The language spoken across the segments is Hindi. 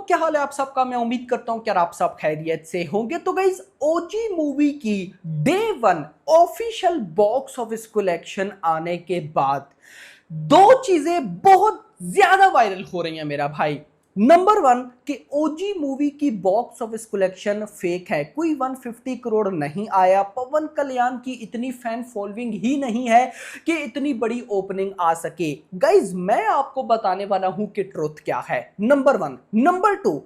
क्या हाल है आप सबका। मैं उम्मीद करता हूं कि आप सब खैरियत से होंगे। तो गाइस, ओजी मूवी की day one official box office collection आने के बाद दो चीजें बहुत ज्यादा वायरल हो रही हैं मेरा भाई। नंबर वन कि ओजी मूवी की बॉक्स ऑफिस कलेक्शन फेक है, कोई 150 करोड़ नहीं आया। पवन कल्याण की इतनी फैन फॉलोइंग ही नहीं है कि इतनी बड़ी ओपनिंग आ सके। गाइज, मैं आपको बताने वाला हूं कि ट्रुथ क्या है। Number one. नंबर टू,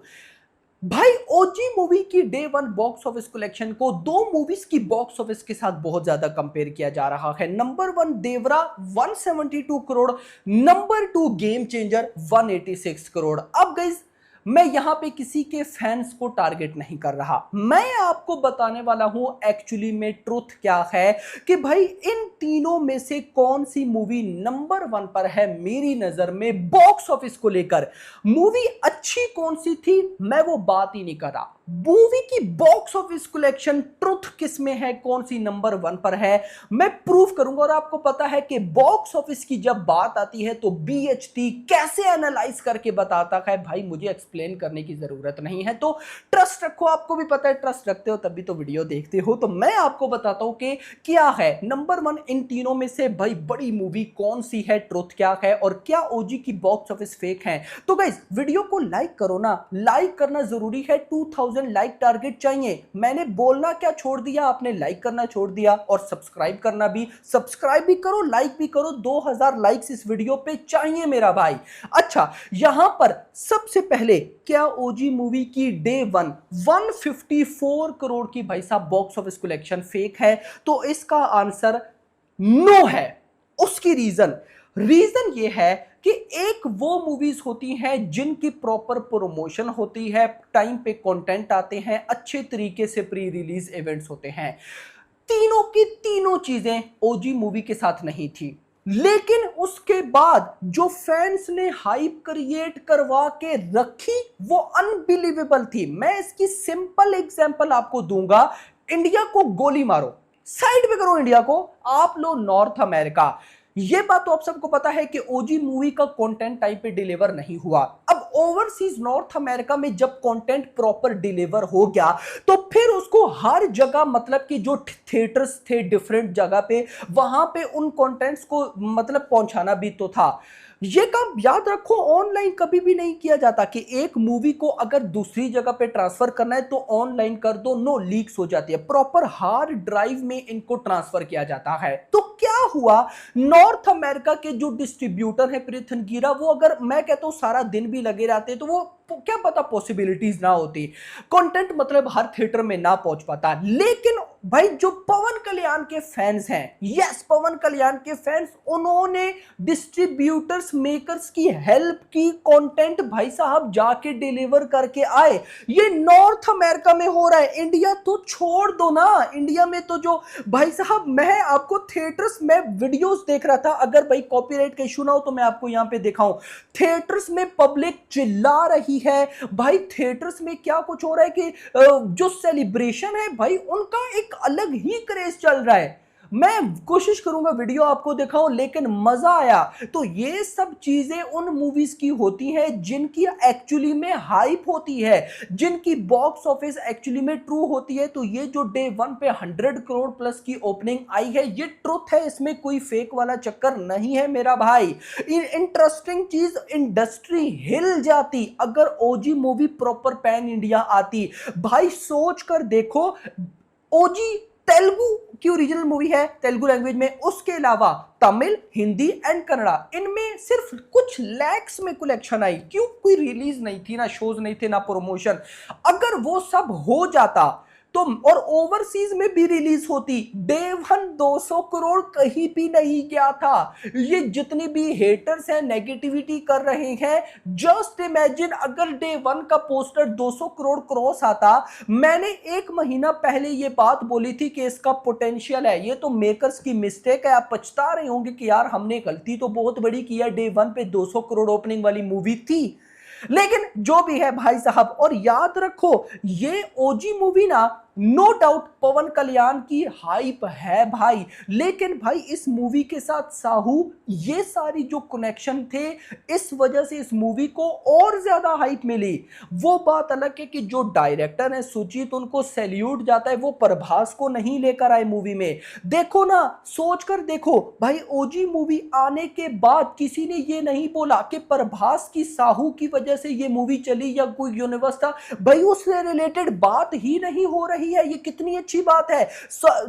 भाई ओजी मूवी की day one box office collection को दो मूवीज की बॉक्स ऑफिस के साथ बहुत ज्यादा कंपेयर किया जा रहा है। नंबर वन देवरा 172 crore, number two game changer 186 crore. अब गाइस, मैं यहां पे किसी के फैंस को टारगेट नहीं कर रहा, मैं आपको बताने वाला हूं एक्चुअली में ट्रुथ क्या है कि भाई इन तीनों में से कौन सी मूवी नंबर वन पर है मेरी नजर में बॉक्स ऑफिस को लेकर। मूवी अच्छी कौन सी थी मैं वो बात ही नहीं कर रहा, मूवी की बॉक्स ऑफिस कलेक्शन ट्रुथ किस में है, कौन सी नंबर वन पर है मैं प्रूव करूंगा। और आपको पता है कि बॉक्स ऑफिस की जब बात आती है तो बीएचटी कैसे एनालाइज करके बताता है, भाई मुझे एक्सप्लेन करने की जरूरत नहीं है। तो ट्रस्ट रखो, आपको भी पता है ट्रस्ट रखते हो तभी तो वीडियो देखते हो। तो मैं आपको बताता हूं कि क्या है नंबर वन इन तीनों में से, भाई बड़ी मूवी कौन सी है, ट्रुथ क्या है और क्या ओजी की बॉक्स ऑफिस फेक है। तो गाइस, वीडियो को लाइक करो ना, लाइक करना जरूरी है। 2000 लाइक टारगेट चाहिए। मैंने बोलना क्या छोड़ दिया, आपने लाइक करना छोड़ दिया। और सब्सक्राइब करना भी, सब्सक्राइब भी करो, लाइक भी करो। 2000 लाइक्स इस वीडियो पे चाहिए मेरा भाई। अच्छा, यहां पर सबसे पहले क्या ओजी मूवी की डे वन 154 करोड़ की भाई साहब बॉक्स ऑफिस कलेक्शन फेक है? तो इसका आंसर नो है। उसकी रीजन ये है कि एक वो मूवीज होती हैं जिनकी प्रॉपर प्रमोशन होती है, टाइम पे कंटेंट आते हैं, अच्छे तरीके से प्री रिलीज इवेंट्स होते हैं। तीनों की तीनों चीजें ओजी मूवी के साथ नहीं थी, लेकिन उसके बाद जो फैंस ने हाइप क्रिएट करवा के रखी वो अनबिलीवेबल थी। मैं इसकी सिंपल एग्जांपल आपको दूंगा। इंडिया को गोली मारो, साइड पे करो इंडिया को, आप लो नॉर्थ अमेरिका। ये बात तो आप सबको पता है कि ओजी मूवी का कंटेंट टाइम पे डिलीवर नहीं हुआ। अब ओवरसीज नॉर्थ अमेरिका में जब कंटेंट प्रॉपर डिलीवर हो गया तो फिर उसको हर जगह, मतलब कि जो थिएटर्स थे डिफरेंट जगह पे, वहां पे उन कंटेंट्स को मतलब पहुंचाना भी तो था। ये काम याद रखो, ऑनलाइन कभी भी नहीं किया जाता कि एक मूवी को अगर दूसरी जगह पे ट्रांसफर करना है तो ऑनलाइन कर दो, नो लीक्स हो जाती है। प्रॉपर हार्ड ड्राइव में इनको ट्रांसफर किया जाता है। तो क्या हुआ, नॉर्थ अमेरिका के जो डिस्ट्रीब्यूटर है पृथन गिरा, वो अगर मैं कहता हूं सारा दिन भी लगे रहते तो वो क्या पता पॉसिबिलिटीज ना होती, कंटेंट मतलब हर थिएटर में ना पहुंच पाता। लेकिन भाई जो पवन कल्याण के फैंस हैं, यस पवन कल्याण के फैंस, उन्होंने डिस्ट्रीब्यूटर्स मेकर्स की हेल्प की, कंटेंट भाई साहब जाके डिलीवर करके आए। ये नॉर्थ अमेरिका में हो रहा है, इंडिया तो छोड़ दो ना। इंडिया में तो जो भाई साहब, मैं आपको थिएटर्स में वीडियोस देख रहा था, अगर भाई कॉपीराइट का इशू ना हो तो मैं आपको यहां पे दिखाऊं, थिएटर्स में पब्लिक चिल्ला रही है भाई। थिएटर्स में क्या कुछ हो रहा है कि जो सेलिब्रेशन है भाई उनका एक अलग ही क्रेज चल रहा है। मैं कोशिश करूंगा वीडियो आपको दिखाऊं, लेकिन मजा आया। तो ये सब चीजें उन मूवीज की होती हैं जिनकी एक्चुअली में हाइप होती है, जिनकी बॉक्स ऑफिस एक्चुअली में ट्रू होती है। तो ये जो डे वन पे 100 करोड़ प्लस की ओपनिंग आई है, ये ट्रुथ है, इसमें कोई फेक वाला चक्कर नहीं है मेरा भाई। इंटरेस्टिंग चीज, इंडस्ट्री हिल जाती अगर ओजी मूवी प्रॉपर पैन इंडिया आती। भाई सोच कर देखो, ओजी तेलुगु की ओरिजिनल मूवी है तेलुगु लैंग्वेज में, उसके अलावा तमिल, हिंदी एंड कन्नड़ा, इनमें सिर्फ कुछ लैक्स में कलेक्शन आई। क्यों? कोई रिलीज नहीं थी, ना शोज नहीं थे, ना प्रमोशन। अगर वो सब हो जाता तो और ओवरसीज में भी रिलीज होती, डे वन 200 करोड़ कहीं भी नहीं गया था। ये जितनी भी हेटर्स हैं नेगेटिविटी कर रहे हैं, जस्ट इमेजिन अगर डे वन का पोस्टर 200 करोड़ क्रॉस आता। मैंने एक महीना पहले ये बात बोली थी कि इसका पोटेंशियल है, ये तो मेकर्स की मिस्टेक है। आप पछता रहे होंगे कि यार हमने गलती तो बहुत बड़ी की है, डे वन पे 200 करोड़ ओपनिंग वाली मूवी थी। लेकिन जो भी है भाई साहब, और याद रखो ये ओजी मूवी ना नो डाउट पवन कल्याण की हाइप है भाई, लेकिन भाई इस मूवी के साथ साहू, ये सारी जो कनेक्शन थे, इस वजह से इस मूवी को और ज्यादा हाइप मिली। वो बात अलग है कि जो डायरेक्टर है सुजीत, उनको सैल्यूट जाता है, वो प्रभास को नहीं लेकर आए मूवी में। देखो ना, सोच कर देखो भाई, ओजी मूवी आने के बाद किसी ने ये नहीं बोला कि प्रभास की साहू की वजह से ये मूवी चली या कोई यूनिवर्स था, भाई उससे रिलेटेड बात ही नहीं हो रही है। ये कितनी अच्छी बात है।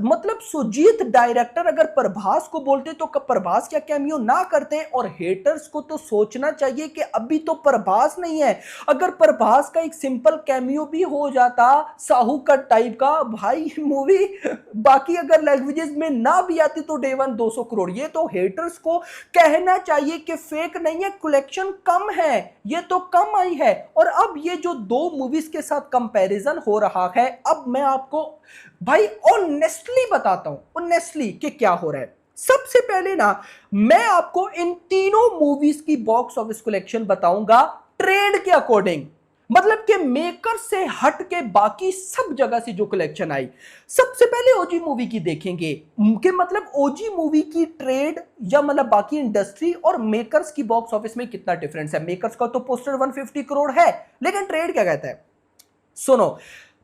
मतलब सुजीत डायरेक्टर अगर प्रभास को बोलते तो प्रभास क्या कैमियो ना करते। और हेटर्स को तो सोचना चाहिए कि अभी तो प्रभास नहीं है, अगर प्रभास का एक सिंपल कैमियो भी हो जाता साहू का टाइप का, भाई मूवी बाकी अगर लैंग्वेजेस में ना भी आती तो डे वन 200 करोड़। ये तो हेटर्स को कहना चाहिए कि फेक नहीं है, कलेक्शन कम है, ये तो कम आई है। और अब ये जो दो मूवीज के साथ कंपैरिजन हो रहा है, अब मैं आपको भाई ऑनेस्टली बताता हूं, ऑनेस्टली कि क्या हो रहा है। सबसे पहले ना मैं आपको इन तीनों मूवीज की बॉक्स ऑफिस कलेक्शन बताऊंगा ट्रेड के अकॉर्डिंग, मतलब कि मेकर से हट के बाकी सब जगह से जो कलेक्शन आई। सबसे पहले ओजी मूवी की देखेंगे कि मतलब ओजी मूवी की ट्रेड या मतलब बाकी इंडस्ट्री और मेकर्स की बॉक्स ऑफिस में कितना डिफरेंस है। मेकर्स का तो पोस्टर 150 करोड़ है, लेकिन ट्रेड क्या कहता है, सुनो।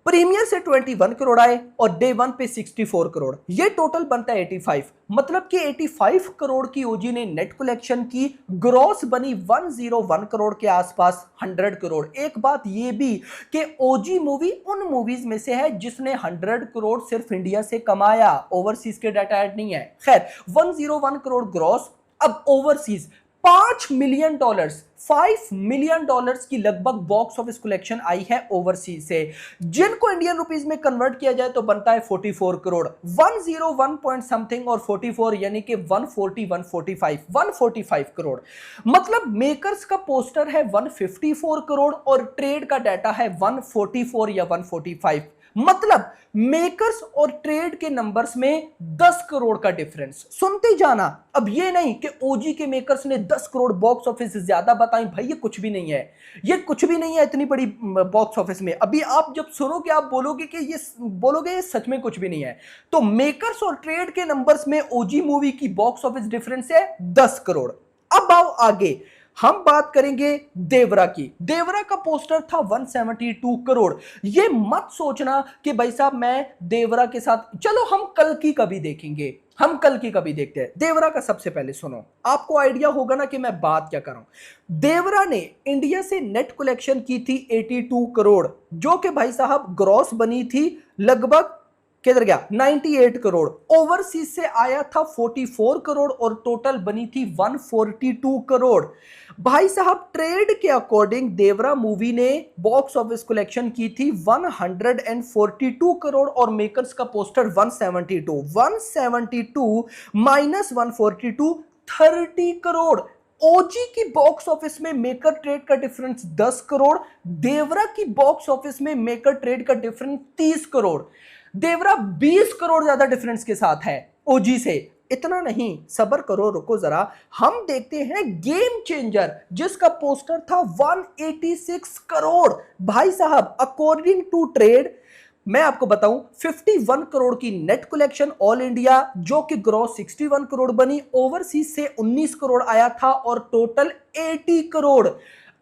प्रीमियर से 21 करोड़ आए और डे वन पे 64 करोड़, ये टोटल बनता है 85। मतलब कि 85 करोड़ की ओजी ने नेट कलेक्शन की, ग्रॉस बनी 101 करोड़ के आसपास, 100 करोड़। एक बात ये भी कि ओजी मूवी उन मूवीज में से है जिसने 100 करोड़ सिर्फ इंडिया से कमाया, ओवरसीज के डाटा ऐड नहीं है। खैर 101 करोड़ ग्रॉस। अब ओवरसीज $5 मिलियन, $5 मिलियन की लगभग बॉक्स ऑफिस कलेक्शन आई है ओवरसीज से, जिनको इंडियन रुपीस में कन्वर्ट किया जाए तो बनता है 44 करोड़। 101 पॉइंट समथिंग और 44 यानी कि 140 145 करोड़। मतलब मेकर्स का पोस्टर है 154 करोड़ और ट्रेड का डाटा है 144 या 145। मतलब मेकर्स और ट्रेड के नंबर्स में 10 करोड़ का डिफरेंस। सुनते जाना, अब ये नहीं कि ओजी के मेकर्स ने 10 करोड़ बॉक्स ऑफिस से ज्यादा बताई, भाई ये कुछ भी नहीं है, ये कुछ भी नहीं है इतनी बड़ी बॉक्स ऑफिस में। अभी आप जब सुनोगे आप बोलोगे कि ये बोलोगे ये सच में कुछ भी नहीं है। तो मेकर्स और ट्रेड के नंबर्स में ओजी मूवी की बॉक्स ऑफिस डिफरेंस है 10 करोड़। अब आओ आगे, हम बात करेंगे देवरा की। देवरा का पोस्टर था 172 करोड़। ये मत सोचना कि भाई साहब मैं देवरा के साथ, चलो हम कल की कभी देखेंगे, हम कल की कभी देखते हैं। देवरा का सबसे पहले सुनो, आपको आइडिया होगा ना कि मैं बात क्या कर रहा हूं। देवरा ने इंडिया से नेट कलेक्शन की थी 82 करोड़, जो कि भाई साहब ग्रॉस बनी थी लगभग किधर गया 98 करोड़। ओवरसीज से आया था 44 करोड़ और टोटल बनी थी 142 करोड़। भाई साहब ट्रेड के अकॉर्डिंग देवरा मूवी ने बॉक्स ऑफिस कलेक्शन की थी 142 करोड़ और मेकर्स का पोस्टर 172 माइनस 142 30 करोड़। ओजी की बॉक्स ऑफिस में मेकर ट्रेड का डिफरेंस 10 करोड़, देवरा की बॉक्स ऑफिस में मेकर ट्रेड का डिफरेंस 30 करोड़। देवरा 20 करोड़ ज्यादा डिफरेंस के साथ है ओजी से। इतना नहीं, सबर करो, रुको जरा, हम देखते हैं गेम चेंजर जिसका पोस्टर था 186 करोड़। भाई साहब अकॉर्डिंग टू ट्रेड मैं आपको बताऊं 51 करोड़ की नेट कलेक्शन ऑल इंडिया, जो कि ग्रॉस 61 करोड़ बनी, ओवरसीज से 19 करोड़ आया था और टोटल 80 करोड़।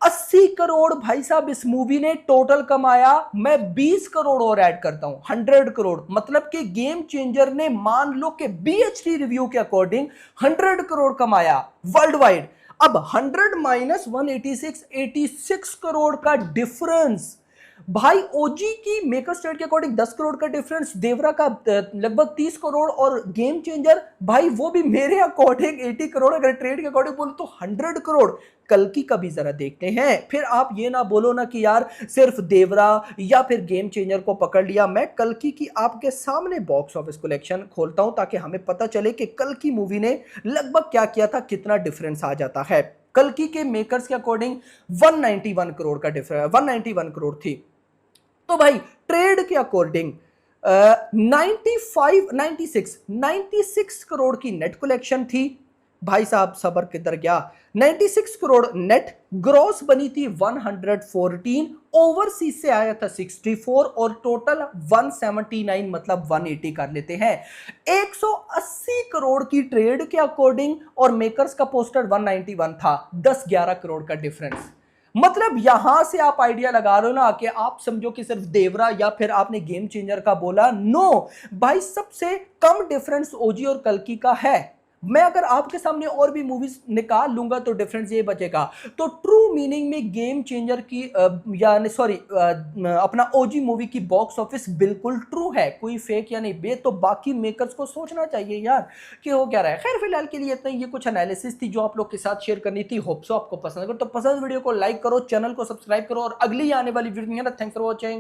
80 करोड़ भाई साहब इस मूवी ने टोटल कमाया। मैं 20 करोड़ और ऐड करता हूं 100 करोड़। मतलब कि गेम चेंजर ने मान लो कि बीएचडी रिव्यू के अकॉर्डिंग 100 करोड़ कमाया वर्ल्ड वाइड। अब 100 माइनस 186 86 करोड़ का डिफरेंस। भाई ओजी की मेकर स्टेट के अकॉर्डिंग 10 करोड़ का डिफरेंस, देवरा का लगभग 30 करोड़ और गेम चेंजर भाई वो भी मेरे अकॉर्डिंग 80 करोड़, अगर ट्रेड के अकॉर्डिंग बोलो तो 100 करोड़। कल की कभी जरा देखते हैं, फिर आप ये ना बोलो ना कि यार सिर्फ देवरा या फिर गेम चेंजर को पकड़ लिया। मैं कल की आपके सामने बॉक्स ऑफिस कलेक्शन खोलता हूं ताकि हमें पता चले कि कल की मूवी ने लगभग क्या किया था, कितना डिफरेंस आ जाता है। कल की के मेकर्स के अकॉर्डिंग 191 करोड़ का डिफरेंस, 191 करोड़ थी। तो भाई ट्रेड के अकॉर्डिंग 96 करोड़ की नेट कलेक्शन थी, भाई साहब सबर किधर गया। 96 करोड़ नेट, ग्रॉस बनी थी 114, ओवरसीज से आया था 64 और टोटल 179 मतलब 180 कर लेते हैं। 180 करोड़ की ट्रेड के अकॉर्डिंग और मेकर्स का पोस्टर 191 था, 10-11 करोड़ का डिफरेंस। मतलब यहां से आप आइडिया लगा रहे हो ना कि आप समझो कि सिर्फ देवरा या फिर आपने गेम चेंजर का बोला। नो भाई, सबसे कम डिफरेंस ओजी और कल्कि का है। मैं अगर आपके सामने और भी मूवीज निकाल लूंगा तो डिफरेंस ये बचेगा। तो ट्रू मीनिंग में गेम चेंजर की यानी सॉरी अपना ओजी मूवी की बॉक्स ऑफिस बिल्कुल ट्रू है, कोई फेक या नहीं बे। तो बाकी मेकर्स को सोचना चाहिए यार कि हो क्या रहा है। खैर फिलहाल के लिए इतना ही, ये कुछ एनालिसिस थी जो आप लोग के साथ शेयर करनी थी। होप सो आपको पसंद। अगर तो पसंद वीडियो को लाइक करो, चैनल को सब्सक्राइब करो और अगली आने वाली वीडियो में। Thanks for watching.